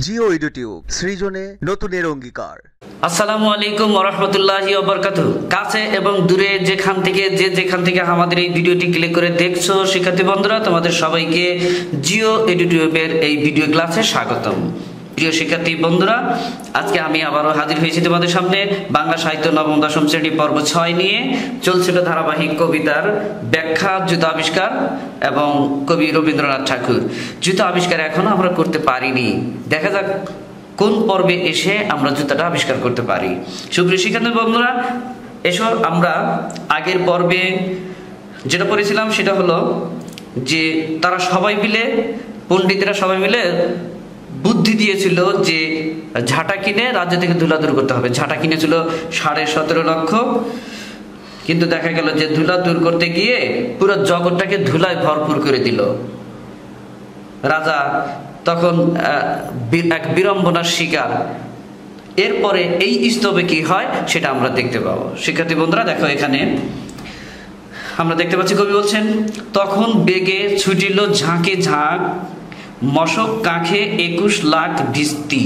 Jio YouTube সৃজনে নতুনের অঙ্গীকার। আসসালামু আলাইকুম ওয়া রাহমাতুল্লাহি ওয়া বারাকাতুহু। কাছে এবং দূরে যেখান থেকে আমাদের এই ভিডিওটি ক্লিক করে দেখছো শিক্ষার্থী বন্ধুরা, তোমাদের সবাইকে জিও ইউটিউবের এই ভিডিও ক্লাসে স্বাগতম। প্রিয় শিক্ষার্থী বন্ধুরা, আজকে আমি আবারও হাজির হয়েছি তোমাদের সামনে বাংলা সাহিত্য নবম-দশম শ্রেণী পর্ব ৬ নিয়ে। চলছিল ধারাবাহিক কবিতার ব্যাখ্যা, জুতা আবিষ্কার এবং কবি রবীন্দ্রনাথ ঠাকুর। জুতা আবিষ্কার এখনো আমরা করতে পারিনি, দেখা যাক কোন পর্বে এসে আমরা জুতাটা আবিষ্কার করতে পারি। সুপ্রিয় শিক্ষার্থী বন্ধুরা, এসব আমরা আগের পর্বে যেটা পড়েছিলাম সেটা হলো যে তারা সবাই মিলে, পণ্ডিতরা সবাই মিলে বুদ্ধি দিয়েছিল যে ঝাঁটা কিনে রাজ্য থেকে ধুলা দূর করতে হবে। ঝাঁটা কিনেছিল 17.5 লক্ষ, কিন্তু দেখা গেল যে ধুলা দূর করতে গিয়ে পুরো জগৎটাকে ধুলায় ভরপুর করে দিল। রাজা তখন এক বিড়ম্বনার শিকার। এরপরে এই স্তবে কি হয় সেটা আমরা দেখতে পাবো। শিক্ষার্থী বন্ধুরা দেখো, এখানে আমরা দেখতে পাচ্ছি কবি বলছেন, তখন বেগে ছুটিল ঝাঁকে ঝাঁক, মশক কাঁখে 21 লাখ ভিস্তি।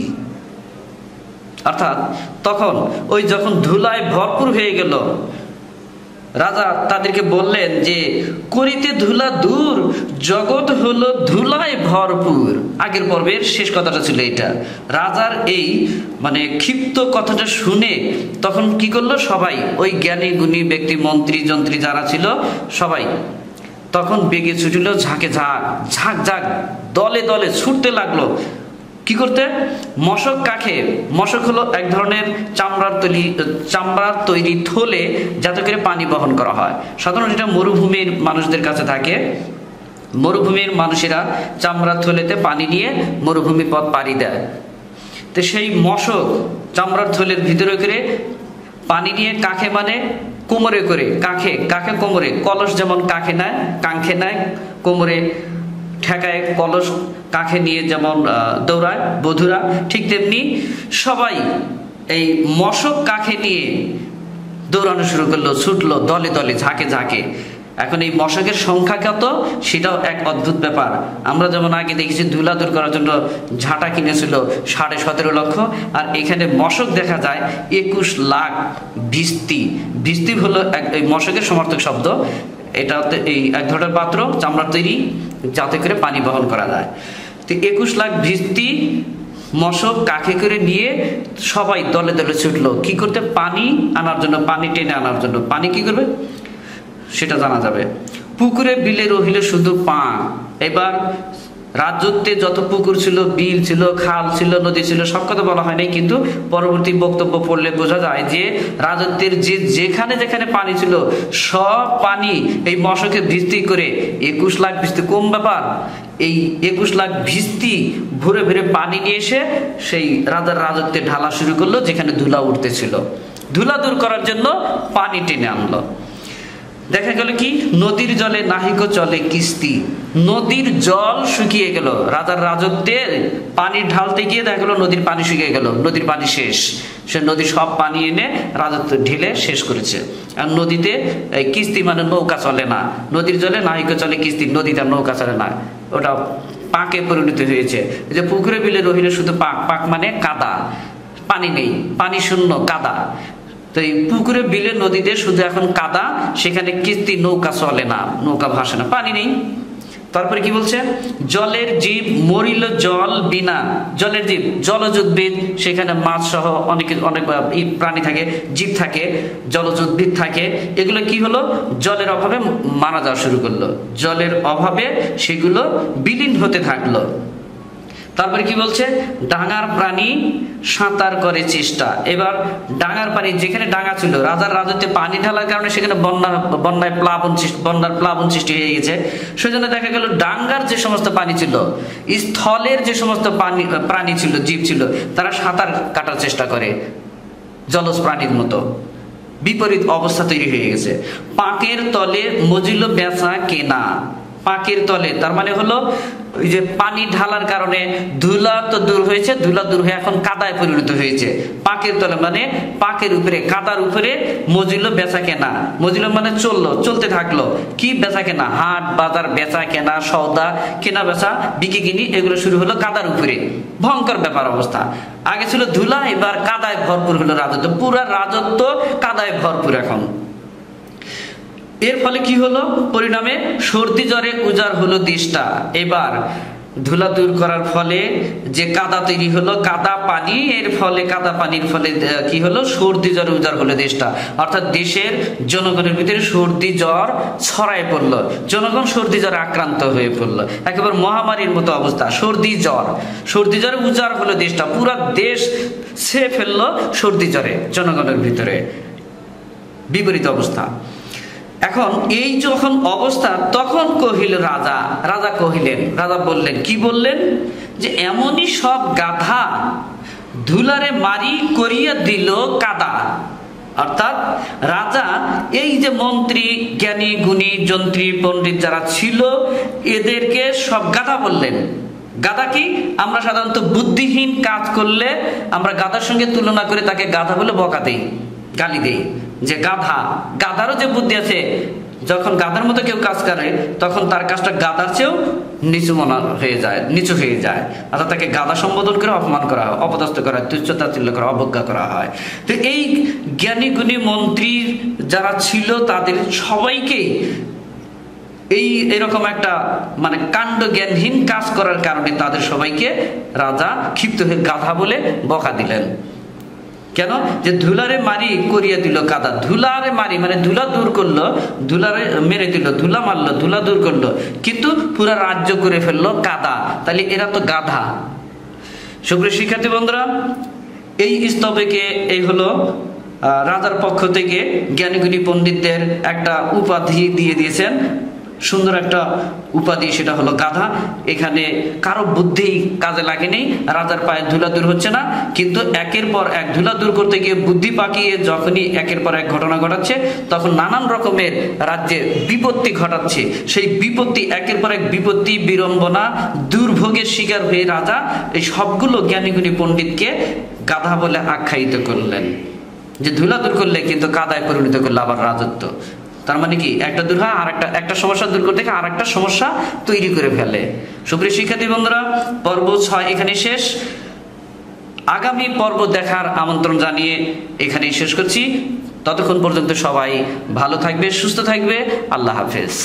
অর্থাৎ তখন ওই যখন ধুলায় ভরপুর হয়ে গেল, রাজা তাদেরকে বললেন যে করিতে ধুলা দূর, জগৎ হলো ধুলায় ভরপুর। আগের পর্বের শেষ কথাটা ছিল এটা। রাজার এই ক্ষিপ্ত কথাটা শুনে তখন কি করলো, সবাই ওই জ্ঞানী গুণী ব্যক্তি, মন্ত্রী যন্ত্রী যারা ছিল সবাই তখন বেগে ছুটিল ঝাঁকে ঝাঁক, ঝাঁক ঝাঁক দলে দলে ছুটতে লাগলো। কি করতে? মশক কাঁখে। মশক হলো এক ধরনের চামড়ার তৈরি থলে, যাতে করে পানি বহন করা হয়। সাধারণত এটা মরুভূমির মানুষদের কাছে থাকে। মরুভূমির মানুষেরা চামড়ার থলেতে পানি নিয়ে মরুভূমি পথ পাড়ি দেয়। তো সেই মশক চামড়ার থলের ভিতরে করে পানি নিয়ে কাঁখে কোমরে করে, কাঁখে কোমরে, কলস যেমন কাঁখে নেয় কোমরে ঠেকায়, কলস কাঁখে নিয়ে যেমন দৌড়ায় বধুরা, ঠিক তেমনি সবাই এই মশক কাঁখে নিয়ে দৌড়ানো শুরু করলো, ছুটলো দলে দলে, ঝাঁকে ঝাঁকে। এখন এই মশকের সংখ্যা কত সেটাও এক অদ্ভুত ব্যাপার। আমরা যেমন আগে দেখেছি ধুলা দূর করার জন্য ঝাঁটা কিনেছিল 17.5 লক্ষ, আর এখানে মশক দেখা যায় 21 লাখ ভিস্তি। ভিস্তি হলো এই মশকের সমার্থক শব্দ। এটা এই এক ধরনের পাত্র, চামড়ার তৈরি, যাতে করে পানি বহন করা যায়। তো 21 লাখ ভিস্তি মশক কাঁখে করে নিয়ে সবাই দলে দলে ছুটলো। কি করতে? পানি আনার জন্য, পানি টেনে আনার জন্য। পানি কি করবে সেটা জানা যাবে। পুকুরে বিলে রহিল শুধু পা। এবার রাজত্বে যত পুকুর ছিল, বিল ছিল, খাল ছিল, নদী ছিল, সব কথা বলা হয় নাই, কিন্তু পরবর্তী বক্তব্য পড়লে বোঝা যায় যে রাজত্বের যেখানে যেখানে পানি ছিল সব পানি এই মশকে ভিস্তি করে 21 লাখ ভিস্তি। কম ব্যাপার। এই 21 লাখ ভিস্তি ভরে ভরে পানি নিয়ে এসে সেই রাজার রাজত্বে ঢালা শুরু করলো, যেখানে ধুলা উঠতেছিল। ধুলা দূর করার জন্য পানি টেনে আনলো। দেখা গেল কি, নদীর জলে নাহিক চলে কিস্তি। নদীর জল শুকিয়ে গেল। রাজার রাজত্বের পানি ঢালতে গিয়ে দেখা গেল নদীর পানি শুকিয়ে গেল, নদীর পানি শেষ। সে নদীর সব পানি এনে রাজত্ব ঢেলে শেষ করেছে। আর নদীতে কিস্তি নৌকা চলে না। নদীর জলে নাহিক চলে কিস্তি, নদীতে নৌকা চলে না, ওটা পাকে পরিণত হয়েছে। যে পুকুরে বিলে রহিলে শুধু পাক, পাক কাদা, পানি নেই, পানি শূন্য, কাদা। তো এই পুকুরে বিলে নদীতে শুধু এখন কাদা, সেখানে কিস্তি, নৌকা চলে না, নৌকা ভাসে না, পানি নেই। তারপরে কি বলছে? জলের জীব মরিল জল বিনা। জলের জীব জলজ উদ্ভিদ, সেখানে মাছ সহ অনেক প্রাণী থাকে, জীব থাকে, জলজ উদ্ভিদ থাকে। এগুলো কি হলো? জলের অভাবে মারা যাওয়া শুরু করলো। জলের অভাবে সেগুলো বিলীন হতে থাকলো। তারপরে কি বলছে? ডাঙার প্রাণী সাঁতার করে চেষ্টা। এবার ডাঙার পানি, যেখানে ডাঙা ছিল, রাজার রাজত্বে পানি ঢালার কারণে সেখানে বন্যার প্লাবন সৃষ্টি হয়ে গেছে। সেজন্য দেখা গেল ডাঙ্গার যে সমস্ত পানি ছিল, স্থলের যে সমস্ত প্রাণী ছিল, জীব ছিল, তারা সাঁতার কাটার চেষ্টা করে জলজ প্রাণীর মতো। বিপরীত অবস্থা তৈরি হয়ে গেছে। পাকের তলে মজিল বেচা কেনা। পাকের তলে, তার মানে হলো ওই যে পানি ঢালার কারণে ধুলা তো দূর হয়েছে, ধুলা দূর হয়ে এখন কাদায় পরিণত হয়েছে। পাকের তলে মানে পাকের উপরে, কাদার উপরে মজিল বেচা কেনা, মজিল মানে চলতে থাকলো কি বেচা কেনা, হাট বাজার বেচা কেনা, সওদা কেনা বেচা বিক্রি কিনি এগুলো শুরু হলো কাদার উপরে। ভয়ঙ্কর ব্যাপার অবস্থা। আগে ছিল ধুলা, এবার কাদায় ভরপুর হলো রাজত্ব, পুরা রাজত্ব কাদায় ভরপুর এখন। এর ফলে কি হলো, পরিণামে সর্দি জ্বরে উজাড় হলো দেশটা। এবার ধুলা দূর করার ফলে যে কাদা তৈরি হলো, কাদা পানি, এর ফলে কাদা পানির ফলে কি হলো, সর্দি জ্বরে উজাড় হলো দেশটা। অর্থাৎ দেশের জনগণের ভিতরে সর্দি জ্বর ছড়ায় পড়লো, জনগণ সর্দি জ্বরে আক্রান্ত হয়ে পড়লো, একেবারে মহামারীর মতো অবস্থা। সর্দি জ্বরে উজাড় হলো দেশটা, পুরা দেশ ছেয়ে ফেললো সর্দি জ্বরে জনগণের ভিতরে, বিপরীত অবস্থা। এখন এই যখন অবস্থা, তখন কহিল রাজা কহিলেন, রাজা বললেন, কি বললেন, যে এমনই সব গাধা ধুলারে মারি করিয়া দিল কাদা। অর্থাৎ রাজা এই যে মন্ত্রী, জ্ঞানী গুণী যন্ত্রী পণ্ডিত যারা ছিল এদেরকে সব গাধা বললেন। গাধা কি, আমরা সাধারণত বুদ্ধিহীন কাজ করলে আমরা গাধার সঙ্গে তুলনা করে তাকে গাধা বলে বকা দেই, গালি দেই, যে গাধারও যে বুদ্ধি আছে। যখন গাধার মতো কেউ কাজ করে তখন তার কাজটা গাধার চেয়েও নিচু হয়ে যায়, অর্থাৎ তাকে গাধা সম্বোধন করে অপমান করা হয়, অপদস্থ করা হয়, তুচ্ছতাচ্ছিল্য করা, অবজ্ঞা করা হয়। তো এই জ্ঞানী গুণী মন্ত্রী যারা ছিল তাদের সবাইকেই এরকম একটা মানে কাণ্ড জ্ঞানহীন কাজ করার কারণে তাদের সবাইকে রাজা ক্ষিপ্ত হয়ে গাধা বলে বকা দিলেন। কেন, যে ধুলারে মারি করিয়া দিল কাদা। ধুলারে মারি মানে ধুলা দূর করলো, ধুলারে মেরে দিল, ধুলা মারলো, ধুলা দূর করলো, কিন্তু পুরা রাজ্য করে ফেললো কাদা। তাহলে এরা তো গাধা। সুপ্রিয় শিক্ষার্থী বন্ধুরা, এই স্তবকে এই হলো রাজার পক্ষ থেকে জ্ঞানীগুণী পণ্ডিতদের একটা উপাধি দিয়ে দিয়েছেন, সুন্দর একটা উপাধি, সেটা হলো গাধা। এখানে কারো বুদ্ধি কাজে লাগেনি, রাজার পায়ে ধুলা দূর হচ্ছে না, কিন্তু একের পর এক ধুলা দূর করতে গিয়ে বুদ্ধি পাকিয়ে যখনই একের পর এক ঘটনা ঘটাচ্ছে, তখন নানান রকমের রাজ্যে বিপত্তি ঘটাচ্ছে। সেই বিপত্তি, একের পর এক বিপত্তি, বিড়ম্বনা, দুর্ভোগের শিকার হয়ে রাজা এই সবগুলো জ্ঞানীগুণী পণ্ডিতকে গাধা বলে আখ্যায়িত করলেন, যে ধুলা দূর করলে কিন্তু কাদায় পরিণত করলো আবার রাজত্ব। তার মানে কি, একটা দূর হয় আর একটা সমস্যা দূর করতে আর একটা সমস্যা তৈরি করে ফেলে। সুপ্রিয় শিক্ষার্থী বন্ধুরা, পর্ব 6 এখানে শেষ। আগামী পর্ব দেখার আমন্ত্রণ জানিয়ে এখানেই শেষ করছি। ততক্ষণ পর্যন্ত সবাই ভালো থাকবে, সুস্থ থাকবে। আল্লাহ হাফেজ।